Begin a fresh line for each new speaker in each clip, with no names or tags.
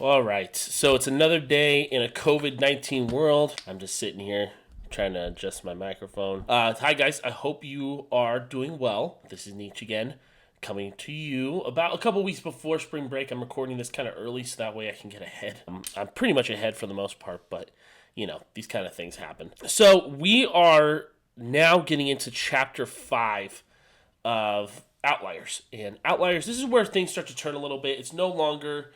All right, so it's another day in a COVID-19 world. I'm just sitting here trying to adjust my microphone. Hi, guys. I hope you are doing well. This is Nietzsche again, coming to you about a couple weeks before spring break. I'm recording this kind of early so that way I can get ahead. I'm pretty much ahead for the most part, but, these kind of things happen. So we are now getting into chapter 5 of Outliers. And Outliers, this is where things start to turn a little bit. It's no longer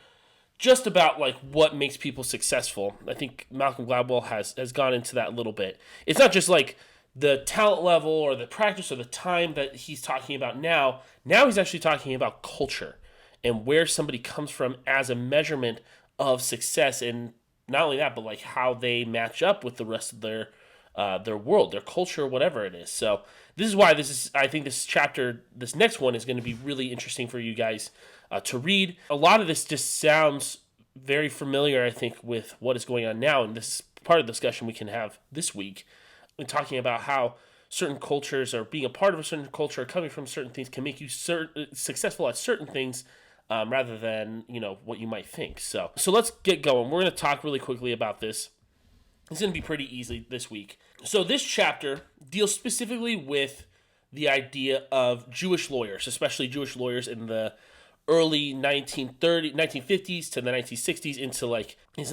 just about like what makes people successful. I think Malcolm Gladwell has gone into that a little bit. It's not just like the talent level or the practice or the time that he's talking about now. Now he's actually talking about culture and where somebody comes from as a measurement of success, and not only that, but like how they match up with the rest of their world, their culture, whatever it is. So this is why I think this next one is going to be really interesting for you guys to read. A lot of this just sounds very familiar, I think, with what is going on now, and this is part of the discussion we can have this week in talking about how certain cultures or being a part of a certain culture or coming from certain things can make you successful at certain things rather than, what you might think. So let's get going. We're going to talk really quickly about this. It's going to be pretty easy this week. So this chapter deals specifically with the idea of Jewish lawyers, especially Jewish lawyers in the early 1950s to the 1960s into like it's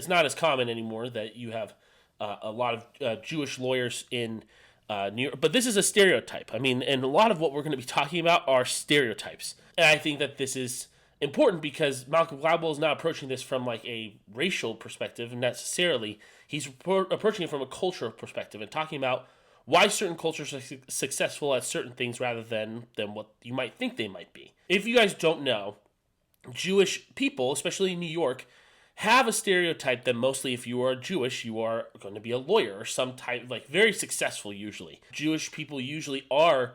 not as common anymore that you have a lot of Jewish lawyers in New York, but this is a stereotype. I mean, and a lot of what we're going to be talking about are stereotypes, and I think that this is important because Malcolm Gladwell is not approaching this from like a racial perspective necessarily. He's approaching it from a cultural perspective and talking about why certain cultures are successful at certain things rather than what you might think they might be. If you guys don't know, Jewish people, especially in New York, have a stereotype that mostly if you are Jewish, you are going to be a lawyer or some type, like very successful usually. Jewish people usually are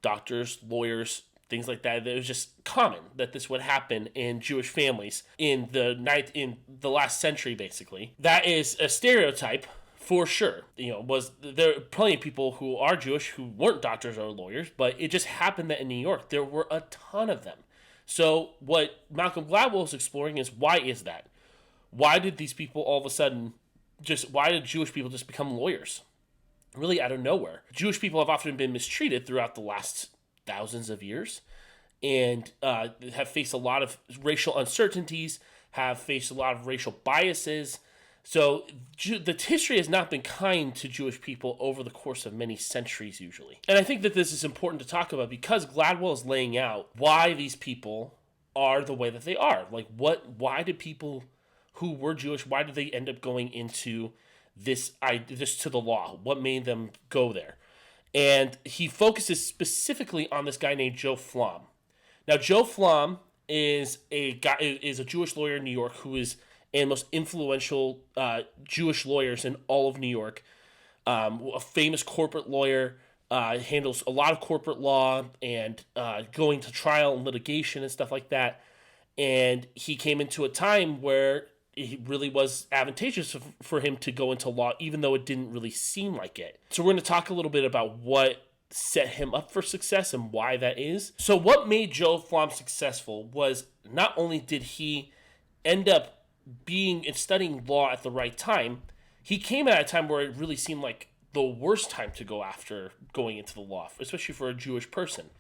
doctors, lawyers, things like that. It was just common that this would happen in Jewish families in the last century, basically. That is a stereotype for sure. There are plenty of people who are Jewish who weren't doctors or lawyers, but it just happened that in New York there were a ton of them. So what Malcolm Gladwell is exploring is why is that? Why did these people all of a sudden why did Jewish people just become lawyers? Really out of nowhere. Jewish people have often been mistreated throughout the last thousands of years and have faced a lot of racial uncertainties, have faced a lot of racial biases. So the history has not been kind to Jewish people over the course of many centuries usually. And I think that this is important to talk about because Gladwell is laying out why these people are the way that they are. Like why did people who were Jewish, why did they end up going into this to the law? What made them go there? And he focuses specifically on this guy named Joe Flom. Now, Joe Flom is a Jewish lawyer in New York who is and most influential Jewish lawyers in all of New York. A famous corporate lawyer, handles a lot of corporate law and going to trial and litigation and stuff like that. And he came into a time where it really was advantageous for him to go into law, even though it didn't really seem like it. So we're going to talk a little bit about what set him up for success and why that is. So what made Joe Flom successful was not only did he end up being and studying law at the right time, he came at a time where it really seemed like the worst time to go after going into the law, especially for a Jewish person.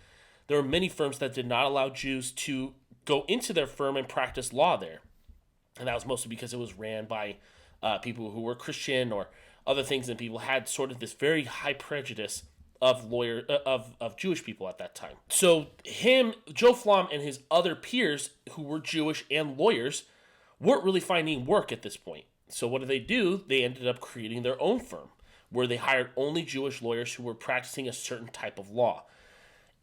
There were many firms that did not allow Jews to go into their firm and practice law there. And that was mostly because it was ran by people who were Christian or other things, and people had sort of this very high prejudice of Jewish people at that time. So Joe Flom and his other peers who were Jewish and lawyers weren't really finding work at this point. So what did they do? They ended up creating their own firm where they hired only Jewish lawyers who were practicing a certain type of law.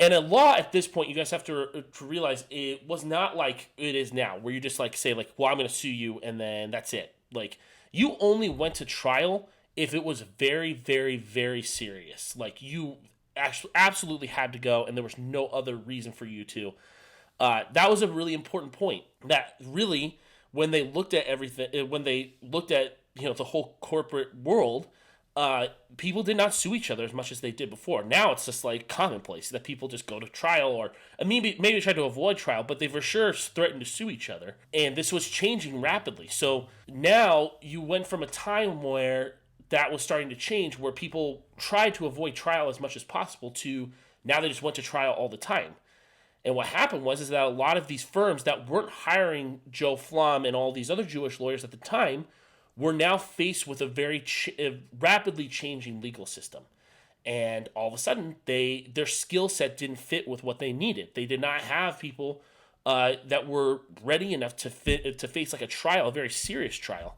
And a law at this point, you guys have to realize it was not like it is now, where you just like say like, well, I'm going to sue you and then that's it. Like you only went to trial if it was very, very, very serious. Like you actually absolutely had to go and there was no other reason for you to. That was a really important point that really when they looked at everything, when they looked at the whole corporate world, people did not sue each other as much as they did before. Now it's just like commonplace that people just go to trial, or maybe try to avoid trial, but they for sure threaten to sue each other. And this was changing rapidly. So now you went from a time where that was starting to change, where people tried to avoid trial as much as possible, to now they just went to trial all the time. And what happened was is that a lot of these firms that weren't hiring Joe Flom and all these other Jewish lawyers at the time were now faced with a very rapidly changing legal system. And all of a sudden, their skill set didn't fit with what they needed. They did not have people that were ready enough to face like a trial, a very serious trial.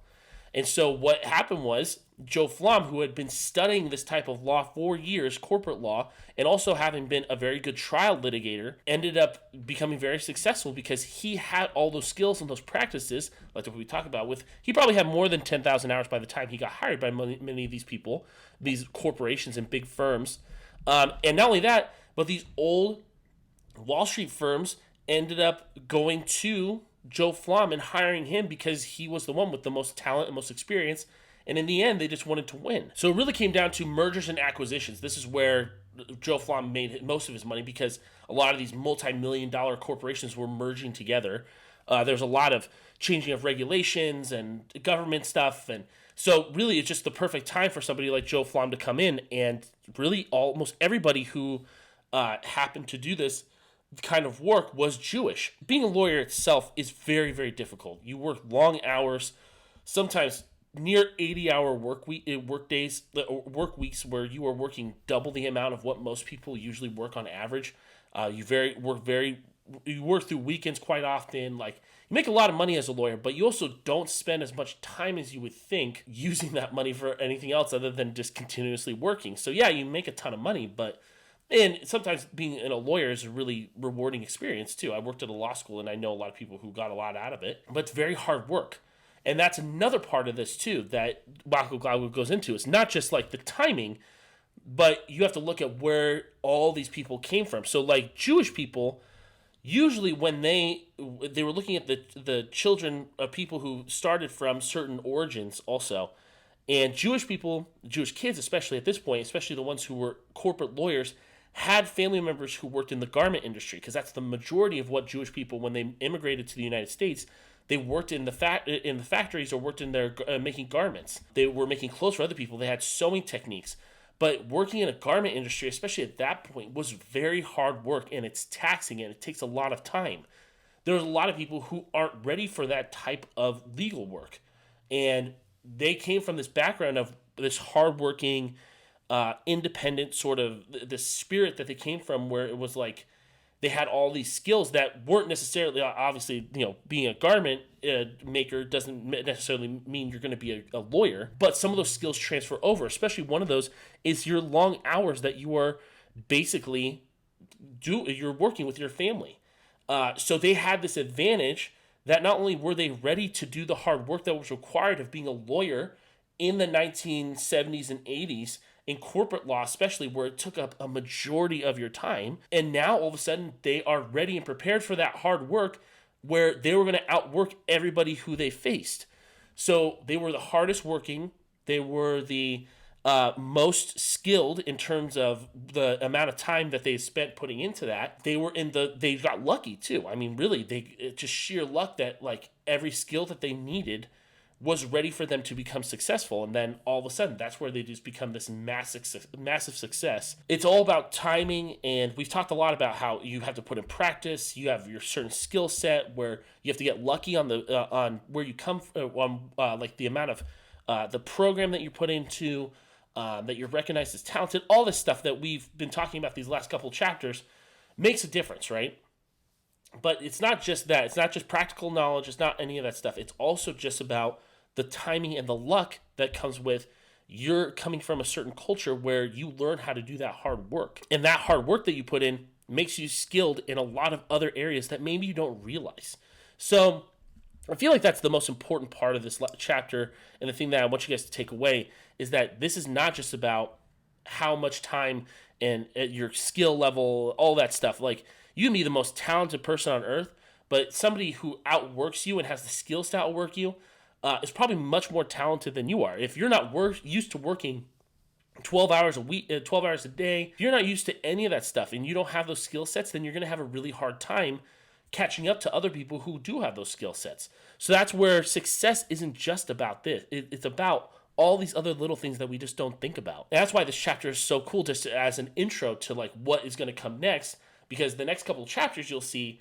And so what happened was Joe Flom, who had been studying this type of law for years, corporate law, and also having been a very good trial litigator, ended up becoming very successful because he had all those skills and those practices, like what we talk about with, he probably had more than 10,000 hours by the time he got hired by many of these people, these corporations and big firms. And not only that, but these old Wall Street firms ended up going to Joe Flom and hiring him because he was the one with the most talent and most experience. And in the end, they just wanted to win. So it really came down to mergers and acquisitions. This is where Joe Flom made most of his money, because a lot of these multi-million-dollar corporations were merging together. There's a lot of changing of regulations and government stuff. And so really it's just the perfect time for somebody like Joe Flom to come in. And really almost everybody who happened to do this kind of work was Jewish. Being a lawyer itself is very, very difficult. You work long hours, sometimes near 80-hour work weeks where you are working double the amount of what most people usually work on average. You work through weekends quite often. Like, you make a lot of money as a lawyer, but you also don't spend as much time as you would think using that money for anything else other than just continuously working. So yeah, you make a ton of money, and sometimes being a lawyer is a really rewarding experience too. I worked at a law school and I know a lot of people who got a lot out of it, but it's very hard work. And that's another part of this too that Wacko goes into. It's not just like the timing, but you have to look at where all these people came from. So like Jewish people, usually when they were looking at the children of people who started from certain origins also, and Jewish people, Jewish kids especially at this point, especially the ones who were corporate lawyers, had family members who worked in the garment industry, because that's the majority of what Jewish people, when they immigrated to the United States, they worked in the factories or worked in their making garments. They were making clothes for other people. They had sewing techniques. But working in a garment industry, especially at that point, was very hard work, and it's taxing, and it takes a lot of time. There's a lot of people who aren't ready for that type of legal work. And they came from this background of this hardworking, independent sort of the spirit that they came from, where it was like they had all these skills that weren't necessarily, obviously, being a garment maker doesn't necessarily mean you're going to be a lawyer, but some of those skills transfer over. Especially one of those is your long hours that you are basically you're working with your family. So they had this advantage that not only were they ready to do the hard work that was required of being a lawyer in the 1970s and 80s, in corporate law especially, where it took up a majority of your time, and now all of a sudden they are ready and prepared for that hard work where they were going to outwork everybody who they faced. So they were the hardest working, they were the most skilled in terms of the amount of time that they spent putting into that. They got lucky too. I mean, really, it's just sheer luck that like every skill that they needed was ready for them to become successful. And then all of a sudden, that's where they just become this massive success. It's all about timing. And we've talked a lot about how you have to put in practice. You have your certain skill set where you have to get lucky on where you come from, like the amount of the program that you put into, that you're recognized as talented. All this stuff that we've been talking about these last couple chapters makes a difference, right? But it's not just that. It's not just practical knowledge. It's not any of that stuff. It's also just about the timing and the luck that comes with you're coming from a certain culture where you learn how to do that hard work. And that hard work that you put in makes you skilled in a lot of other areas that maybe you don't realize. So I feel like that's the most important part of this chapter, and the thing that I want you guys to take away is that this is not just about how much time and your skill level, all that stuff. Like, you can be the most talented person on earth, but somebody who outworks you and has the skills to outwork you is probably much more talented than you are. If you're not used to working 12 hours a week, 12 hours a day. If you're not used to any of that stuff and you don't have those skill sets, then you're going to have a really hard time catching up to other people who do have those skill sets. So that's where success isn't just about this. It's about all these other little things that we just don't think about. And that's why this chapter is so cool, just as an intro to like what is going to come next, because the next couple of chapters you'll see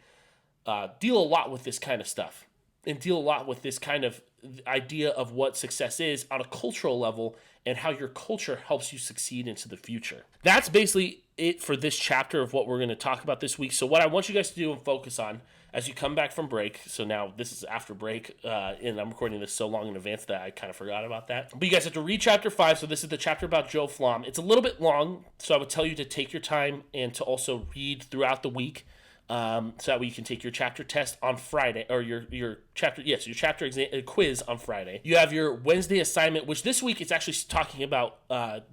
deal a lot with this kind of stuff and deal a lot with this kind of idea of what success is on a cultural level and how your culture helps you succeed into the future. That's basically it for this chapter of what we're going to talk about this week. So what I want you guys to do and focus on as you come back from break, so now this is after break, and I'm recording this so long in advance that I kind of forgot about that. But you guys have to read chapter 5, so this is the chapter about Joe Flom. It's a little bit long, so I would tell you to take your time and to also read throughout the week. So that way you can take your chapter test on Friday, or your chapter quiz on Friday. You have your Wednesday assignment, which this week is actually talking about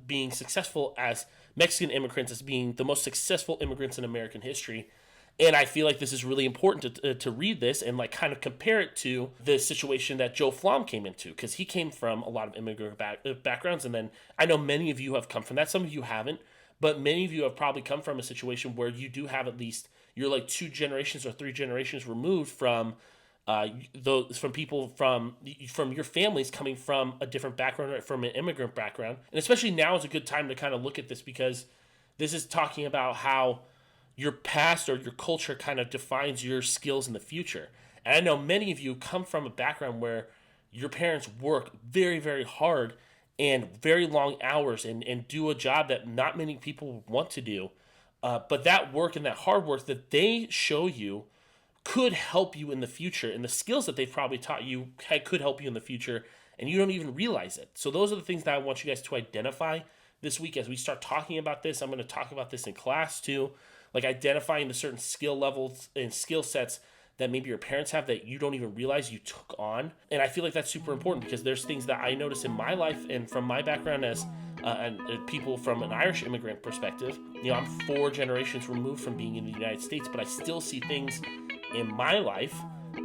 being successful as Mexican immigrants, as being the most successful immigrants in American history. And I feel like this is really important to read this and like kind of compare it to the situation that Joe Flom came into, because he came from a lot of immigrant backgrounds. And then I know many of you have come from that. Some of you haven't, but many of you have probably come from a situation where you do have at least, you're like 2 generations or 3 generations removed from people from your families coming from a different background, or from an immigrant background. And especially now is a good time to kind of look at this, because this is talking about how your past or your culture kind of defines your skills in the future. And I know many of you come from a background where your parents work very, very hard and very long hours and do a job that not many people want to do. But that work and that hard work that they show you could help you in the future. And the skills that they've probably taught you could help you in the future, and you don't even realize it. So those are the things that I want you guys to identify this week as we start talking about this. I'm going to talk about this in class too, like identifying the certain skill levels and skill sets that maybe your parents have that you don't even realize you took on. And I feel like that's super important, because there's things that I notice in my life and from my background as and people from an Irish immigrant perspective. You know, I'm 4 generations removed from being in the United States, but I still see things in my life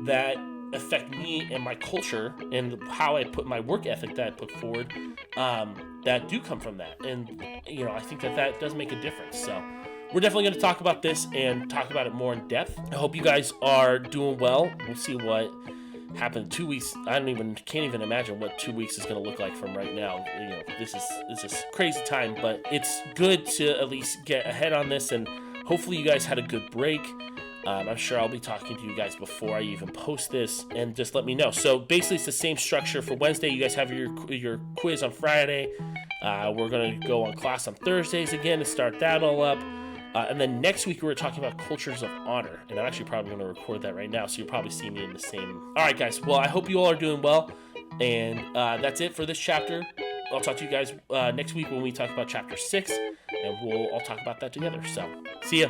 that affect me and my culture and how I put my work ethic that I put forward that do come from that. And, you know, I think that does make a difference. So we're definitely going to talk about this and talk about it more in depth. I hope you guys are doing well. We'll see what happened 2 weeks. I can't even imagine what 2 weeks is going to look like from right now. You know, this is crazy time, but it's good to at least get ahead on this, and hopefully you guys had a good break. I'm sure I'll be talking to you guys before I even post this, and just let me know. So basically it's the same structure for Wednesday. You guys have your quiz on Friday. We're going to go on class on Thursdays again to start that all up. And then next week we're talking about cultures of honor, and I'm actually probably going to record that right now, so you'll probably see me in the same. All right, guys. Well, I hope you all are doing well, and that's it for this chapter. I'll talk to you guys next week when we talk about chapter 6, and we'll all talk about that together. So, see ya.